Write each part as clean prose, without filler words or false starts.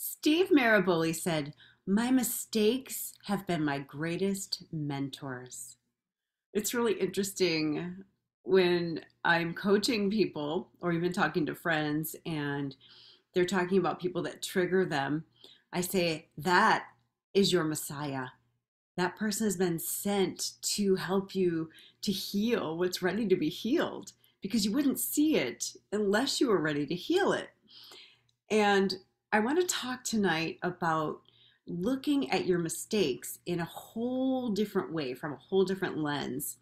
Steve Maraboli said, "My mistakes have been my greatest mentors." It's really interesting when I'm coaching people or even talking to friends and they're talking about people that trigger them. I say, that is your Messiah. That person has been sent to help you to heal what's ready to be healed because you wouldn't see it unless you were ready to heal it. And I want to talk tonight about looking at your mistakes in a whole different way, from a whole different lens.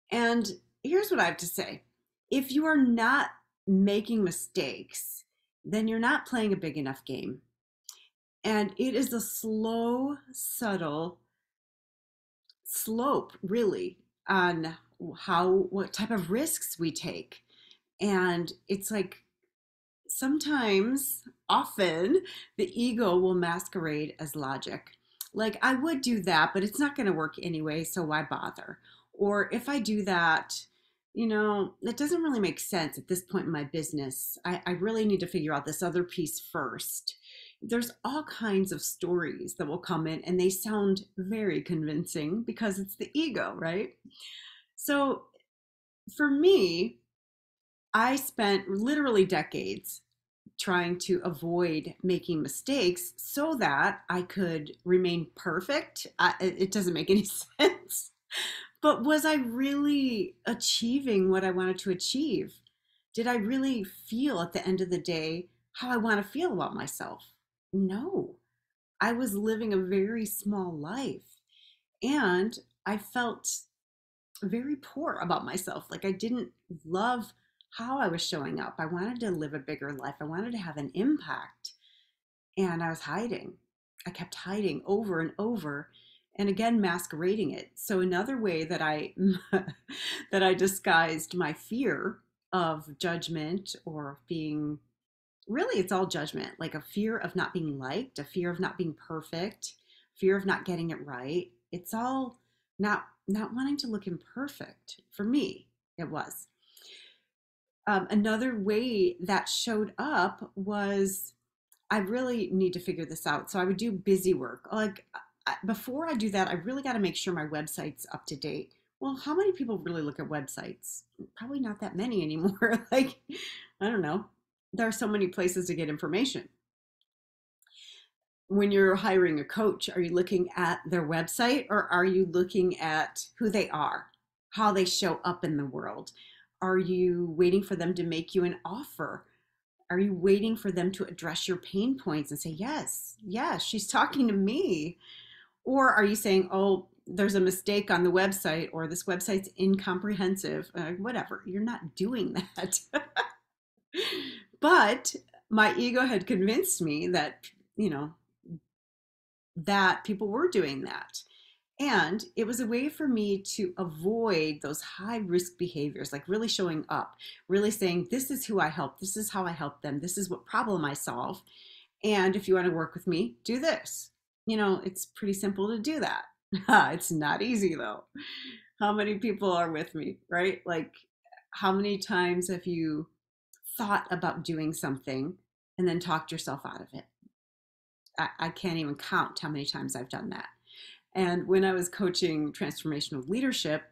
And here's what I have to say: if you are not making mistakes, then you're not playing a big enough game. And it is a slow, subtle slope, really, on what type of risks we take. And it's like sometimes, often, the ego will masquerade as logic. Like, I would do that, but it's not going to work anyway, so why bother? Or if I do that, that doesn't really make sense at this point in my business. I really need to figure out this other piece first. There's all kinds of stories that will come in and they sound very convincing because it's the ego, right? So for me, I spent literally decades trying to avoid making mistakes so that I could remain perfect. It doesn't make any sense. But was I really achieving what I wanted to achieve? Did I really feel at the end of the day how I want to feel about myself? No. I was living a very small life and I felt very poor about myself. Like, I didn't love how I was showing up. I wanted to live a bigger life. I wanted to have an impact. And I was hiding. I kept hiding over and over and again masquerading it. So another way that I that I disguised my fear of judgment or being, really, it's all judgment, like a fear of not being liked, a fear of not being perfect, fear of not getting it right. It's all not wanting to look imperfect. For me, it was. Another way that showed up was, I really need to figure this out. So I would do busy work. Like, before I do that, I really got to make sure my website's up to date. Well, how many people really look at websites? Probably not that many anymore. Like, I don't know. There are so many places to get information. When you're hiring a coach, are you looking at their website or are you looking at who they are, how they show up in the world? Are you waiting for them to make you an offer? Are you waiting for them to address your pain points and say, yes, yes, she's talking to me? Or are you saying, oh, there's a mistake on the website, or this website's incomprehensive, whatever? You're not doing that. But my ego had convinced me that, you know, that people were doing that. And it was a way for me to avoid those high risk behaviors, like really showing up, really saying, this is who I help, this is how I help them, this is what problem I solve. And if you want to work with me, do this. It's pretty simple to do that. It's not easy though. How many people are with me, right? Like, how many times have you thought about doing something and then talked yourself out of it? I can't even count how many times I've done that. And when I was coaching transformational leadership,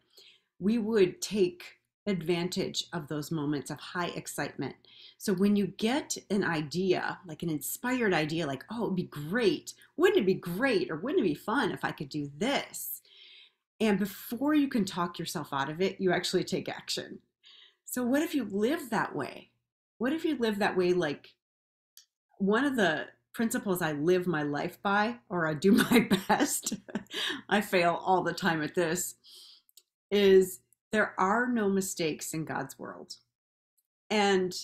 we would take advantage of those moments of high excitement. So when you get an idea, like an inspired idea, like, oh, it'd be great. Wouldn't it be great? Or wouldn't it be fun if I could do this? And before you can talk yourself out of it, you actually take action. So what if you live that way? What if you live that way? Like, one of the principles I live my life by, or I do my best, I fail all the time at this, is there are no mistakes in God's world. And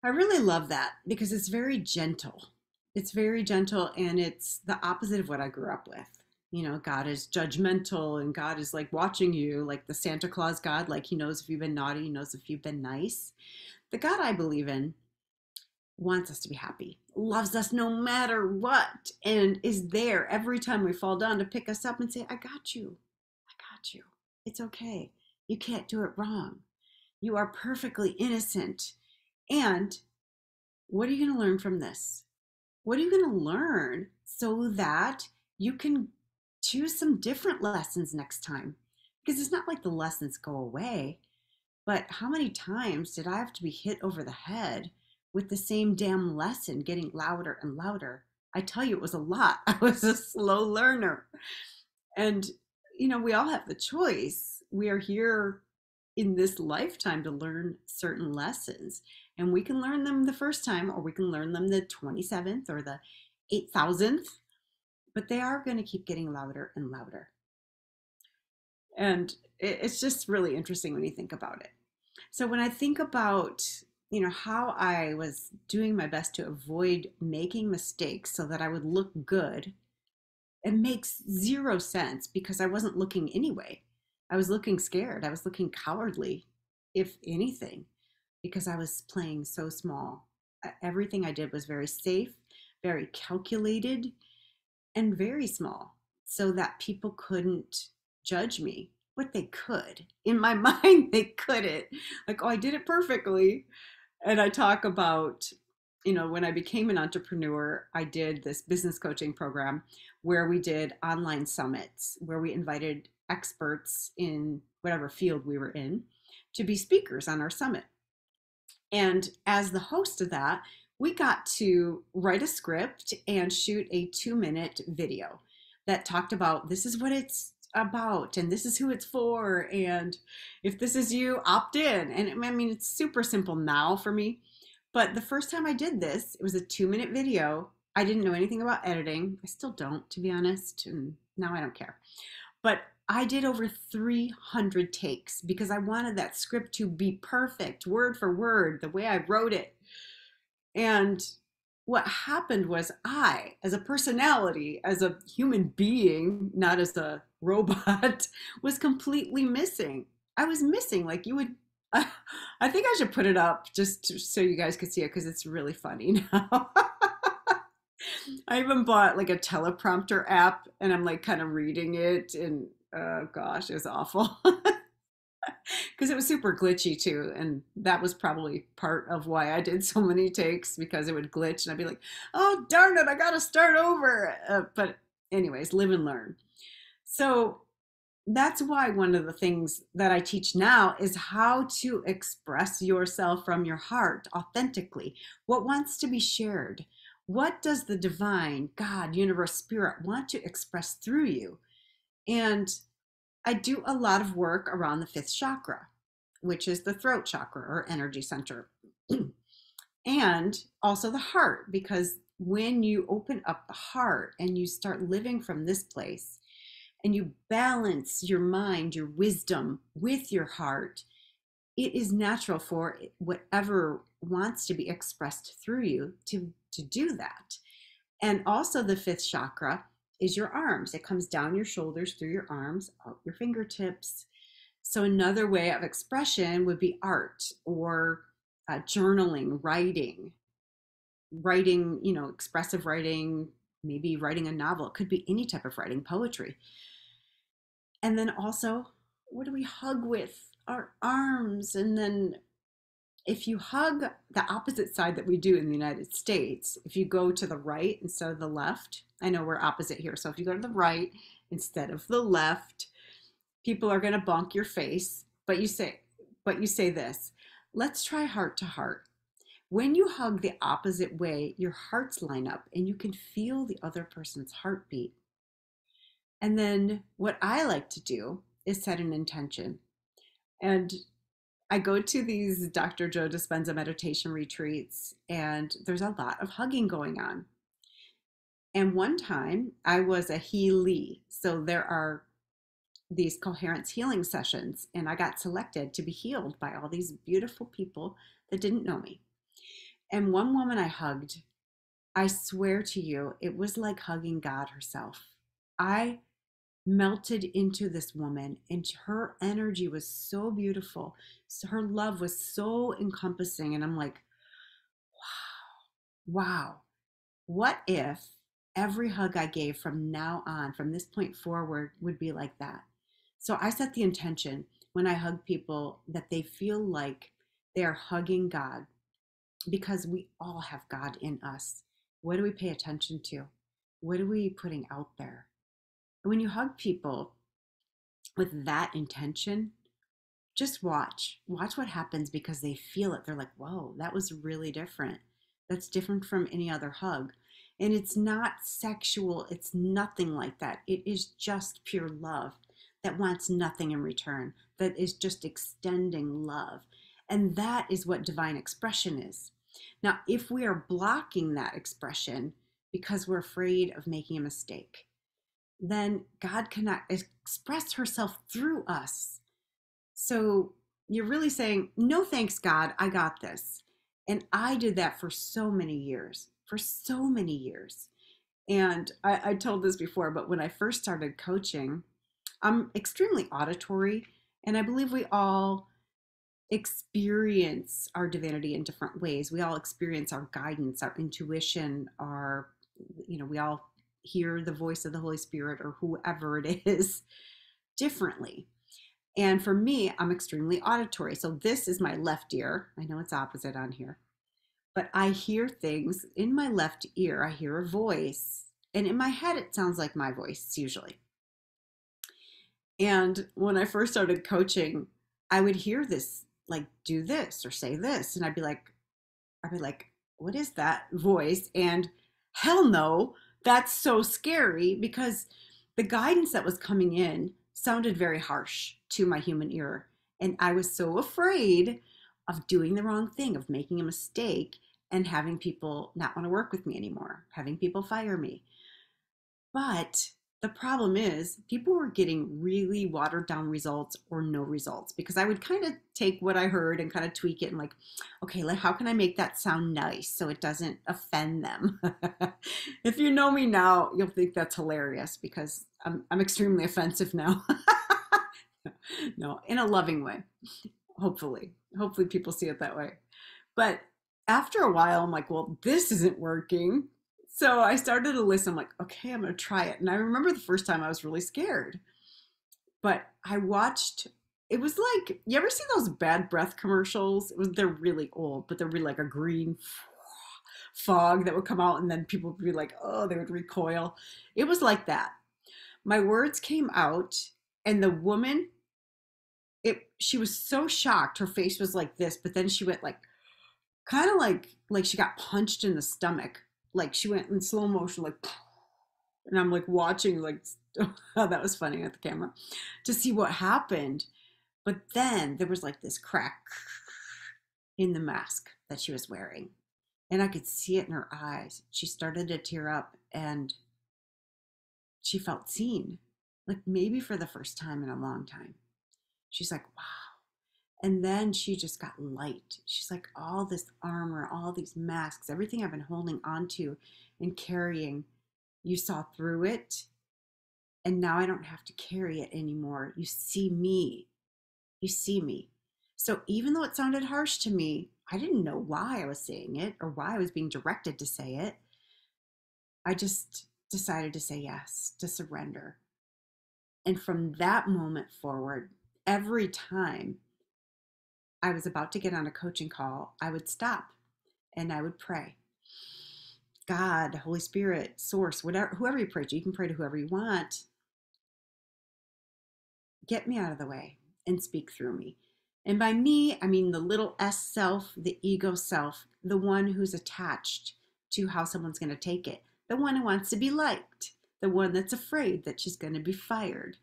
I really love that because it's very gentle. It's very gentle and it's the opposite of what I grew up with. God is judgmental and God is like watching you, like the Santa Claus God, like he knows if you've been naughty, he knows if you've been nice. The God I believe in wants us to be happy, loves us no matter what, and is there every time we fall down to pick us up and say, I got you. I got you. It's okay. You can't do it wrong. You are perfectly innocent. And what are you going to learn from this? What are you going to learn so that you can choose some different lessons next time? Because it's not like the lessons go away, but how many times did I have to be hit over the head with the same damn lesson getting louder and louder? I tell you, it was a lot. I was a slow learner. And, we all have the choice. We are here in this lifetime to learn certain lessons. And we can learn them the first time, or we can learn them the 27th or the 8,000th, but they are going to keep getting louder and louder. And it's just really interesting when you think about it. So when I think about, how I was doing my best to avoid making mistakes so that I would look good, it makes zero sense because I wasn't looking anyway. I was looking scared. I was looking cowardly, if anything, because I was playing so small. Everything I did was very safe, very calculated, and very small so that people couldn't judge me. But they could. In my mind, they couldn't. Like, oh, I did it perfectly. And I talk about, when I became an entrepreneur, I did this business coaching program where we did online summits where we invited experts in whatever field we were in to be speakers on our summit. And as the host of that, we got to write a script and shoot a 2-minute video that talked about this is what it's about and this is who it's for. And if this is you, opt in. And I mean, it's super simple now for me. But the first time I did this, it was a 2-minute video. I didn't know anything about editing. I still don't, to be honest. And now I don't care. But I did over 300 takes because I wanted that script to be perfect, word for word, the way I wrote it. And what happened was I, as a personality, as a human being, not as a robot, was completely missing. I was missing, like you would. I think I should put it up so you guys could see it because it's really funny now. I even bought like a teleprompter app and I'm like kind of reading it and oh gosh, it was awful. Because it was super glitchy too. And that was probably part of why I did so many takes because it would glitch and I'd be like, oh, darn it, I got to start over. But, anyways, live and learn. So that's why one of the things that I teach now is how to express yourself from your heart authentically. What wants to be shared? What does the divine, God, universe, spirit want to express through you? And I do a lot of work around the fifth chakra, which is the throat chakra or energy center, and also the heart, because when you open up the heart and you start living from this place and you balance your mind, your wisdom with your heart, it is natural for whatever wants to be expressed through you to do that. And also the fifth chakra is your arms. It comes down your shoulders, through your arms, out your fingertips. So another way of expression would be art or journaling, writing, expressive writing, maybe writing a novel. It could be any type of writing, poetry. And then also, what do we hug with? Our arms. And then if you hug the opposite side that we do in the United States, if you go to the right instead of the left, I know we're opposite here. So if you go to the right instead of the left, people are going to bonk your face, but you say this, let's try heart to heart. When you hug the opposite way, your hearts line up and you can feel the other person's heartbeat. And then what I like to do is set an intention. And I go to these Dr. Joe Dispenza meditation retreats, and there's a lot of hugging going on. And one time I was a healee. So there are these coherence healing sessions, and I got selected to be healed by all these beautiful people that didn't know me. And one woman I hugged, I swear to you, it was like hugging God herself. I melted into this woman, and her energy was so beautiful. So her love was so encompassing. And I'm like, wow, what if every hug I gave from now on, from this point forward, would be like that? So I set the intention when I hug people that they feel like they're hugging God, because we all have God in us. What do we pay attention to? What are we putting out there? And when you hug people with that intention, just watch what happens, because they feel it. They're like, whoa, that was really different. That's different from any other hug. And it's not sexual, it's nothing like that. It is just pure love that wants nothing in return, that is just extending love. And that is what divine expression is. Now, if we are blocking that expression because we're afraid of making a mistake, then God cannot express herself through us. So you're really saying, no, thanks, God, I got this. And I did that for so many years, for so many years. And I told this before, but when I first started coaching, I'm extremely auditory, and I believe we all experience our divinity in different ways. We all experience our guidance, our intuition, we all hear the voice of the Holy Spirit or whoever it is differently. And for me, I'm extremely auditory. So this is my left ear. I know it's opposite on here, but I hear things in my left ear. I hear a voice, and in my head, it sounds like my voice usually. And when I first started coaching, I would hear this, like, do this or say this. And I'd be like, what is that voice? And hell no, that's so scary, because the guidance that was coming in sounded very harsh to my human ear. And I was so afraid of doing the wrong thing, of making a mistake and having people not want to work with me anymore, having people fire me. But the problem is, people were getting really watered down results or no results, because I would kind of take what I heard and kind of tweak it and, like, okay, like, how can I make that sound nice so it doesn't offend them? If you know me now, you'll think that's hilarious, because I'm extremely offensive now. No, in a loving way. Hopefully people see it that way. But after a while, I'm like, well, this isn't working. So I started to listen. I'm like, okay, I'm going to try it. And I remember the first time I was really scared, but I watched, it was like, you ever see those bad breath commercials? They're really old, but they're really like a green fog that would come out, and then people would be like, oh, they would recoil. It was like that. My words came out, and the woman, she was so shocked. Her face was like this, but then she went like, kind of like she got punched in the stomach. Like she went in slow motion, like, and I'm like watching, like, oh, that was funny at the camera, to see what happened. But then there was like this crack in the mask that she was wearing, and I could see it in her eyes. She started to tear up, and she felt seen, like maybe for the first time in a long time. She's like, wow. And then she just got light. She's like, all this armor, all these masks, everything I've been holding onto and carrying, you saw through it. And now I don't have to carry it anymore. You see me. You see me. So even though it sounded harsh to me, I didn't know why I was saying it or why I was being directed to say it. I just decided to say yes, to surrender. And from that moment forward, every time I was about to get on a coaching call, I would stop and I would pray. God, Holy Spirit, Source, whatever, whoever you pray to, you can pray to whoever you want. Get me out of the way and speak through me. And by me, I mean the little S self, the ego self, the one who's attached to how someone's going to take it, the one who wants to be liked, the one that's afraid that she's going to be fired,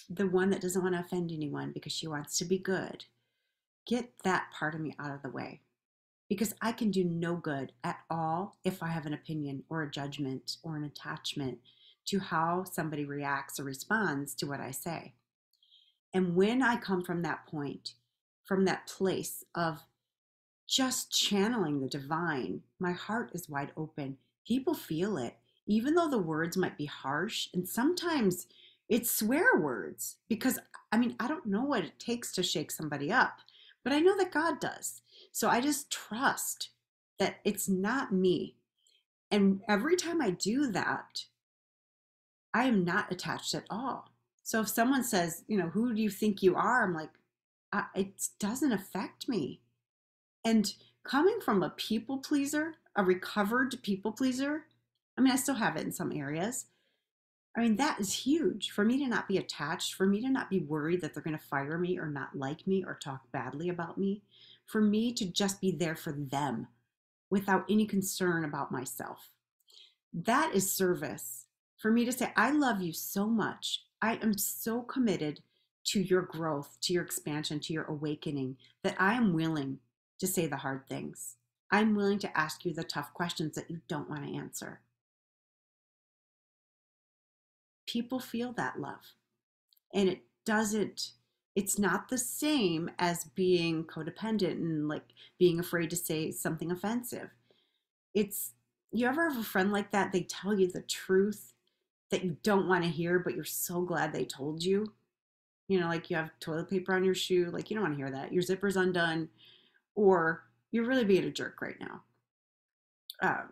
the one that doesn't want to offend anyone because she wants to be good. Get that part of me out of the way, because I can do no good at all if I have an opinion or a judgment or an attachment to how somebody reacts or responds to what I say. And when I come from that point, from that place of just channeling the divine, my heart is wide open. People feel it, even though the words might be harsh. And sometimes it's swear words, because I mean, I don't know what it takes to shake somebody up, but I know that God does. So I just trust that it's not me. And every time I do that, I am not attached at all. So if someone says, who do you think you are? I'm like, it doesn't affect me. And coming from a people pleaser, a recovered people pleaser, I mean, I still have it in some areas. I mean, that is huge for me to not be attached, for me to not be worried that they're going to fire me or not like me or talk badly about me, for me to just be there for them without any concern about myself. That is service. For me to say, I love you so much. I am so committed to your growth, to your expansion, to your awakening, that I am willing to say the hard things. I'm willing to ask you the tough questions that you don't want to answer. People feel that love. And it's not the same as being codependent and like being afraid to say something offensive. It's, you ever have a friend like that? They tell you the truth that you don't want to hear, but you're so glad they told you. You know, like you have toilet paper on your shoe, like you don't want to hear that. Your zipper's undone, or you're really being a jerk right now. Uh,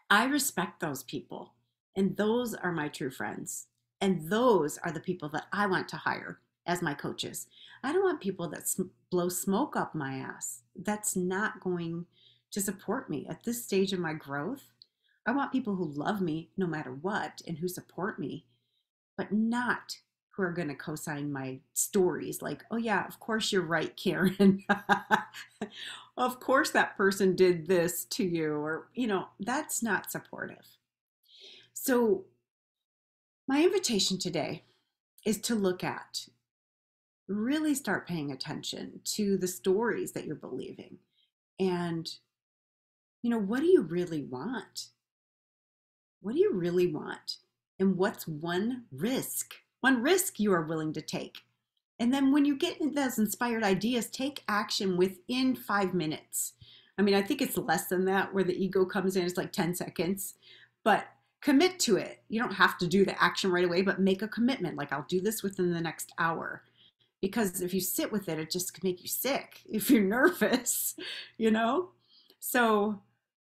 I respect those people, and those are my true friends. And those are the people that I want to hire as my coaches. I don't want people that blow smoke up my ass. That's not going to support me at this stage of my growth. I want people who love me no matter what and who support me, but not who are going to co-sign my stories like, oh yeah, of course you're right, Karen. Of course that person did this to you, or, you know, that's not supportive. So my invitation today is to look at, really start paying attention to the stories that you're believing. And, you know, what do you really want? What do you really want? And what's one risk you are willing to take? And then when you get those inspired ideas, take action within 5 minutes. I mean, I think it's less than that where the ego comes in, it's like 10 seconds, but commit to it. You don't have to do the action right away, but make a commitment. Like, I'll do this within the next hour. Because if you sit with it, it just can make you sick if you're nervous, you know? So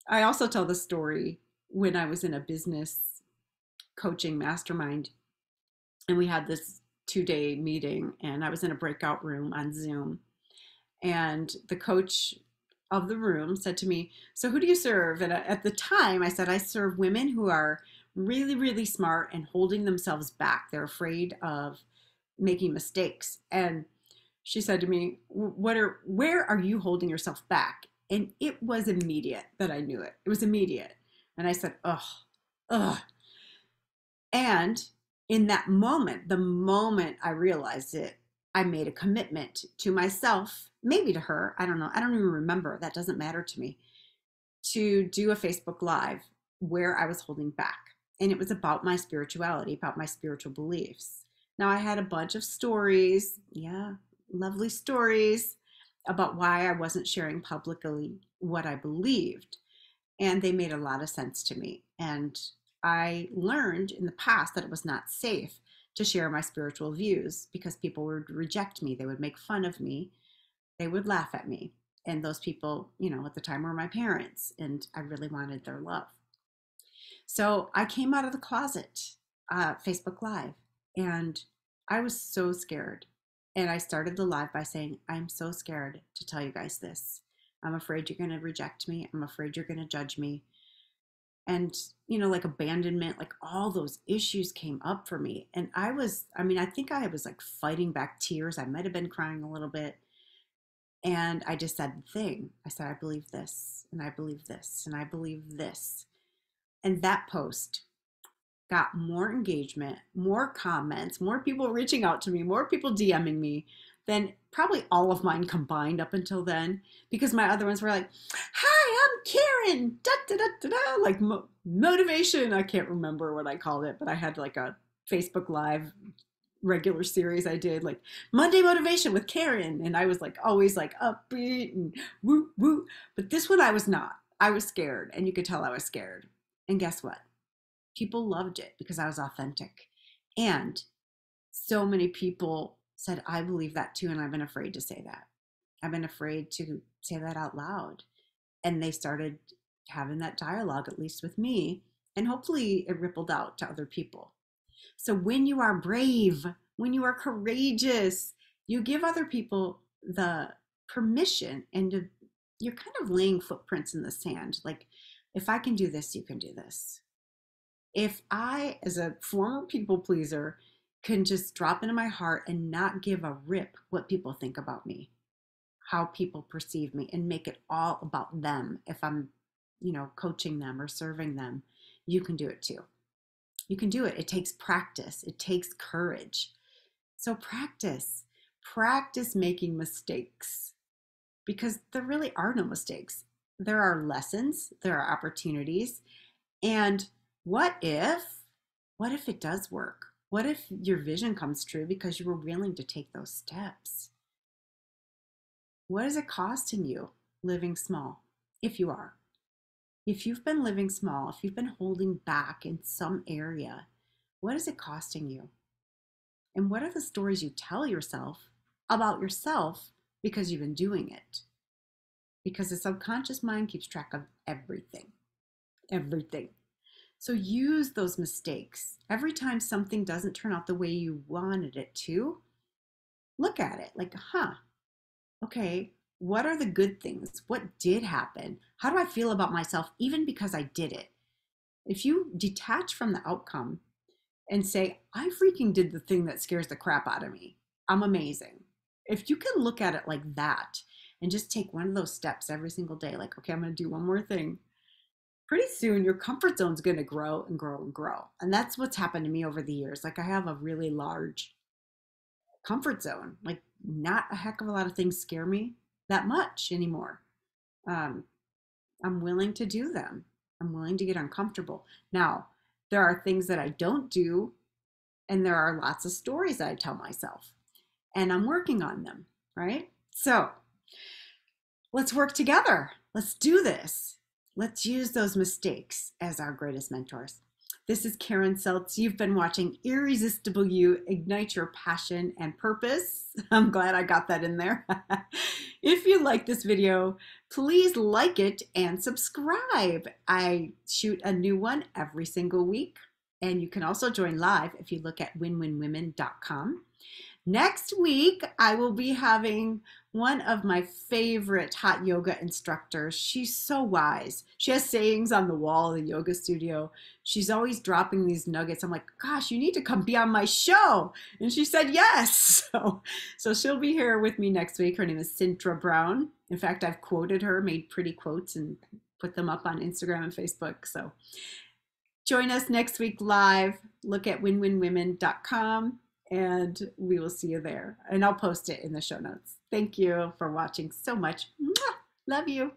I also tell the story when I was in a business coaching mastermind, and we had this 2-day meeting, and I was in a breakout room on Zoom, and the coach of the room said to me, so who do you serve? And at the time I said, I serve women who are really, really smart and holding themselves back. They're afraid of making mistakes. And she said to me, where are you holding yourself back? And it was immediate that I knew it. It was immediate. And I said, ugh. And in that moment, the moment I realized it, I made a commitment to myself, maybe to her, I don't know, I don't even remember, that doesn't matter to me, to do a Facebook Live where I was holding back. And it was about my spirituality, about my spiritual beliefs. Now, I had a bunch of stories, yeah, lovely stories about why I wasn't sharing publicly what I believed. And they made a lot of sense to me. And I learned in the past that it was not safe to share my spiritual views because people would reject me. They would make fun of me. They would laugh at me. And those people, you know, at the time were my parents, and I really wanted their love. So I came out of the closet, Facebook Live, and I was so scared. And I started the live by saying, I'm so scared to tell you guys this. I'm afraid you're going to reject me. I'm afraid you're going to judge me. And, you know, like abandonment, like all those issues came up for me. And I think I was like fighting back tears. I might have been crying a little bit. And I just said the thing. I said, I believe this, and I believe this, and I believe this. And that post got more engagement, more comments, more people reaching out to me, more people DMing me than probably all of mine combined up until then, because my other ones were like, hi, I'm Karen, da, da, da, da, da, like motivation. I can't remember what I called it, but I had like a Facebook Live regular series I did, like Monday Motivation with Karen. And I was like always like upbeat and woo, woo. But this one I was not. I was scared, and you could tell I was scared. And guess what? People loved it because I was authentic. And so many people said, I believe that too. And I've been afraid to say that. I've been afraid to say that out loud. And they started having that dialogue, at least with me. And hopefully it rippled out to other people. So when you are brave, when you are courageous, you give other people the permission and you're kind of laying footprints in the sand. Like, if I can do this, you can do this. If I, as a former people pleaser, can just drop into my heart and not give a rip what people think about me, how people perceive me, and make it all about them, if I'm, coaching them or serving them, you can do it too. You can do it. It takes practice, it takes courage. So practice making mistakes, because there really are no mistakes. There are lessons, there are opportunities. And what if it does work? What if your vision comes true because you were willing to take those steps? What is it costing you living small? If you are, if you've been living small, if you've been holding back in some area, what is it costing you? And what are the stories you tell yourself about yourself because you've been doing it? Because the subconscious mind keeps track of everything, everything. So use those mistakes. Every time something doesn't turn out the way you wanted it to, look at it like, okay, what are the good things? What did happen? How do I feel about myself even because I did it? If you detach from the outcome and say, I freaking did the thing that scares the crap out of me, I'm amazing. If you can look at it like that and just take one of those steps every single day, like, okay, I'm going to do one more thing, pretty soon your comfort zone is going to grow and grow and grow. And that's what's happened to me over the years. Like, I have a really large comfort zone. Like, not a heck of a lot of things scare me that much anymore. I'm willing to do them. I'm willing to get uncomfortable. Now, there are things that I don't do, and there are lots of stories that I tell myself, and I'm working on them, right? So let's work together. Let's do this. Let's use those mistakes as our greatest mentors. This is Karen Seltz. You've been watching Irresistible You, Ignite Your Passion and Purpose. I'm glad I got that in there. If you like this video, please like it and subscribe. I shoot a new one every single week. And you can also join live if you look at winwinwomen.com. Next week, I will be having one of my favorite hot yoga instructors. She's so wise. She has sayings on the wall of the yoga studio. She's always dropping these nuggets. I'm like, gosh, you need to come be on my show. And she said yes. So she'll be here with me next week. Her name is Cintra Brown. In fact, I've quoted her, made pretty quotes, and put them up on Instagram and Facebook. So join us next week live. Look at winwinwomen.com. And we will see you there. And I'll post it in the show notes. Thank you for watching so much. Mwah! Love you.